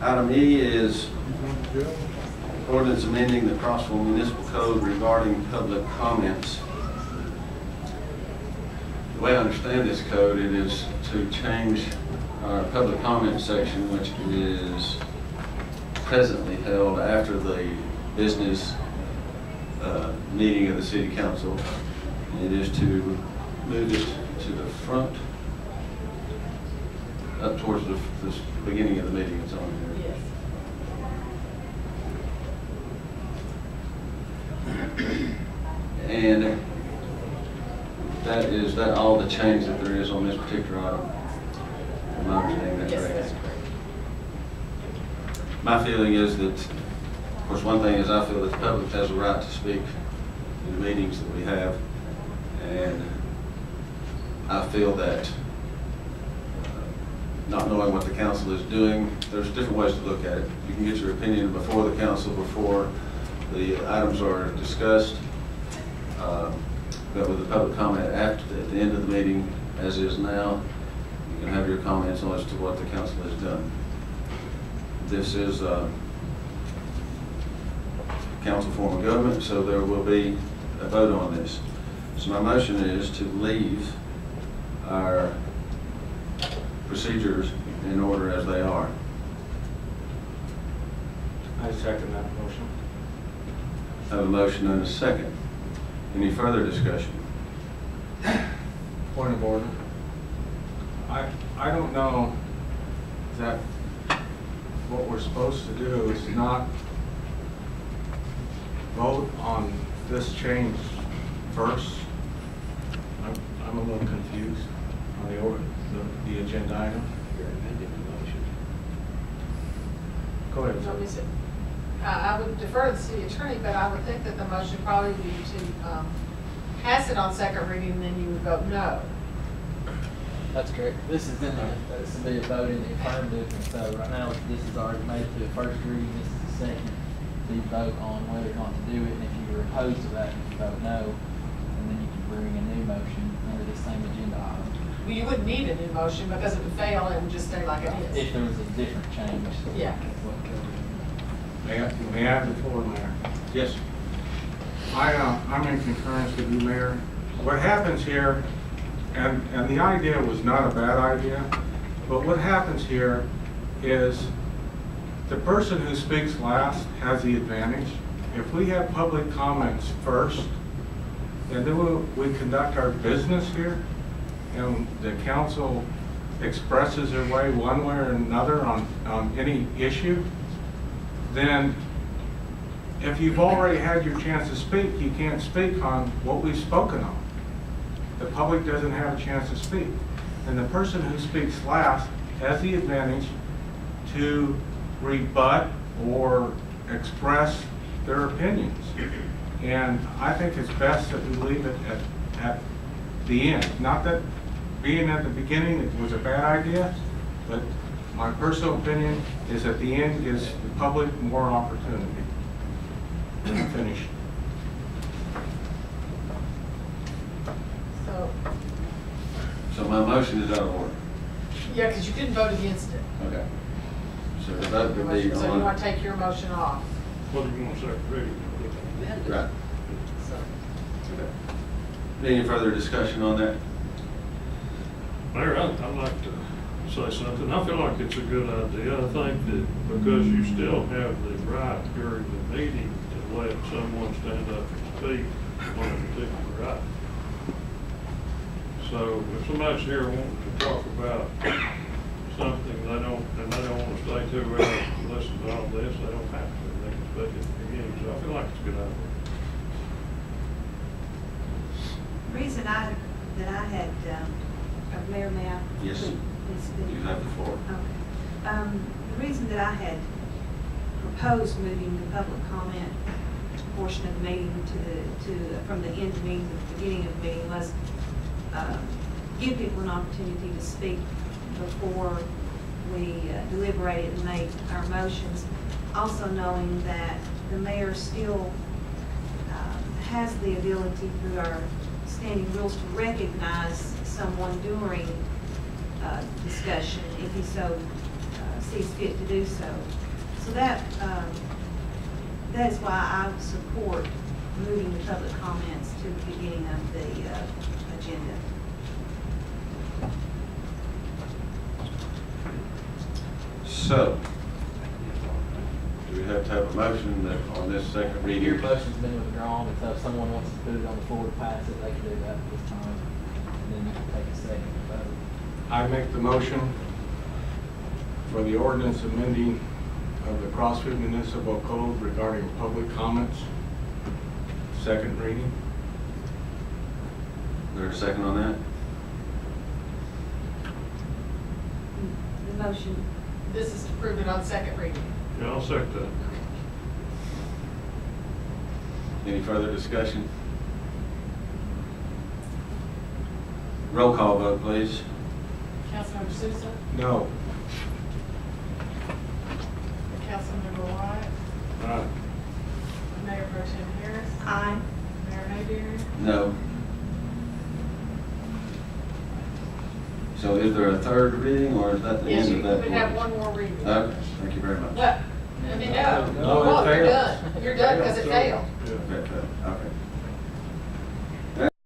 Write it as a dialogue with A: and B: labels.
A: Item E is ordinance amending the Crossville Municipal Code regarding public comments. The way I understand this code, it is to change our public comment section, which is presently held after the business meeting of the city council. It is to move it to the front, up towards the beginning of the meeting. It's on here.
B: Yes.
A: And is that all the change that there is on this particular item? Am I understanding that
B: Yes,
A: correctly?
B: that's correct.
A: My feeling is that, of course, one thing is I feel that the public has a right to speak in the meetings that we have. And I feel that not knowing what the council is doing, there's different ways to look at it. You can get your opinion before the council, before the items are discussed. But with the public comment at the end of the meeting, as is now, you can have your comments as to what the council has done. This is a council form of government, so there will be a vote on this. So my motion is to leave our procedures in order as they are.
C: I second that motion.
A: I have a motion and a second. Any further discussion?
C: Point of order. I don't know that what we're supposed to do is not vote on this change first. I'm a little confused on the order, the agenda item.
D: You're amending the motion.
C: Go ahead.
B: So is it- I would defer to the city attorney, but I would think that the motion probably would be to pass it on second reading, and then you would vote no.
E: That's correct. This is in the, this will be a vote in the affirmative, and so right now, this is already made to a first reading, this is the second. You vote on whether or not to do it, and if you're opposed to that, you vote no, and then you can bring a new motion under the same agenda item.
B: Well, you wouldn't need a new motion because it would fail and just stay like it is.
E: If there was a different change.
B: Yeah.
C: May I have the floor, Mayor?
A: Yes.
C: I'm in concurrence with you, Mayor. What happens here, and the idea was not a bad idea, but what happens here is the person who speaks last has the advantage. If we have public comments first, and then we conduct our business here, and the council expresses their way one way or another on any issue, then if you've already had your chance to speak, you can't speak on what we've spoken on. The public doesn't have a chance to speak. And the person who speaks last has the advantage to rebut or express their opinions. And I think it's best that we leave it at the end. Not that being at the beginning it was a bad idea, but my personal opinion is at the end gives the public more opportunity. Finish.
A: So my motion is out of order.
B: Yeah, because you couldn't vote against it.
A: Okay. So the vote would be
B: So you
A: on.
B: want to take your motion off.
D: What do you want to say, ready?
A: Right.
B: So,
A: Okay. Any further discussion on that?
D: Mayor, I'd like to say something. I feel like it's a good idea. I think that because you still have the right during the meeting to let someone stand up and speak on a particular item. So if somebody's here wanting to talk about something they don't want to stay 2 hours and listen to all this, they don't have to. They can speak at the beginning. So I feel like it's a good idea.
F: The reason that I had, Mayor, may I?
A: Yes.
F: Please.
A: You have the floor.
F: Okay. The reason that I had proposed moving the public comment portion of the meeting from the end of the meeting to the beginning of the meeting was give people an opportunity to speak before we deliberated and made our motions. Also knowing that the mayor still has the ability through our standing rules to recognize someone during discussion if he so sees fit to do so. So that is why I would support moving the public comments to the beginning of the agenda.
A: So, do we have to have a motion that on this second reading?
E: Your motion's been withdrawn, and so if someone wants to put it on the floor to pass it, they can do that at this time. And then you can take a second to vote.
C: I make the motion for the ordinance amending of the Crossville Municipal Code regarding public comments. Second reading.
A: Is there a second on that?
F: The motion,
B: This is to prove it on second reading.
D: Yeah, I'll second that.
A: Any further discussion? Roll call vote, please.
B: Councilmember Sousa,
C: No.
B: Councilmember Wyatt,
D: Aye.
B: Mayor Pro Tem Harris,
F: aye.
B: Mayor Mayberry.
A: No. So is there a third reading, or is that the
B: Yes,
A: end
B: you
A: of that?
B: would have
A: ordinance?
B: one more reading.
A: Okay, thank you very much.
B: Well, I mean,